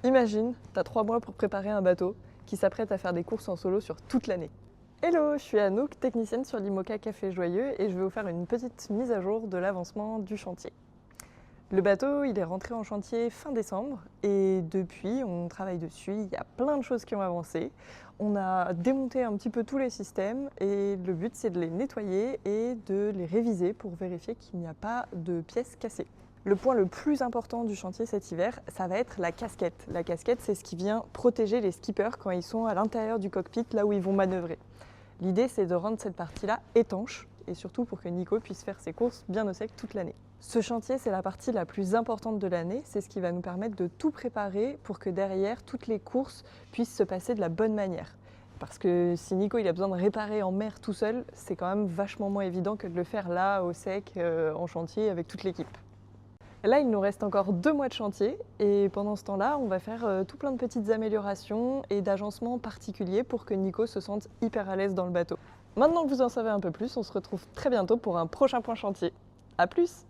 Imagine, t'as 3 mois pour préparer un bateau qui s'apprête à faire des courses en solo sur toute l'année. Hello, je suis Anouk, technicienne sur l'IMOCA Café Joyeux et je vais vous faire une petite mise à jour de l'avancement du chantier. Le bateau, il est rentré en chantier fin décembre et depuis, on travaille dessus. Il y a plein de choses qui ont avancé. On a démonté un petit peu tous les systèmes et le but, c'est de les nettoyer et de les réviser pour vérifier qu'il n'y a pas de pièces cassées. Le point le plus important du chantier cet hiver, ça va être la casquette. La casquette, c'est ce qui vient protéger les skippers quand ils sont à l'intérieur du cockpit, là où ils vont manœuvrer. L'idée, c'est de rendre cette partie-là étanche et surtout pour que Nico puisse faire ses courses bien au sec toute l'année. Ce chantier, c'est la partie la plus importante de l'année. C'est ce qui va nous permettre de tout préparer pour que derrière, toutes les courses puissent se passer de la bonne manière. Parce que si Nico il a besoin de réparer en mer tout seul, c'est quand même vachement moins évident que de le faire là, au sec, en chantier, avec toute l'équipe. Là, il nous reste encore 2 mois de chantier et pendant ce temps-là, on va faire tout plein de petites améliorations et d'agencements particuliers pour que Nico se sente hyper à l'aise dans le bateau. Maintenant que vous en savez un peu plus, on se retrouve très bientôt pour un prochain point chantier. À plus!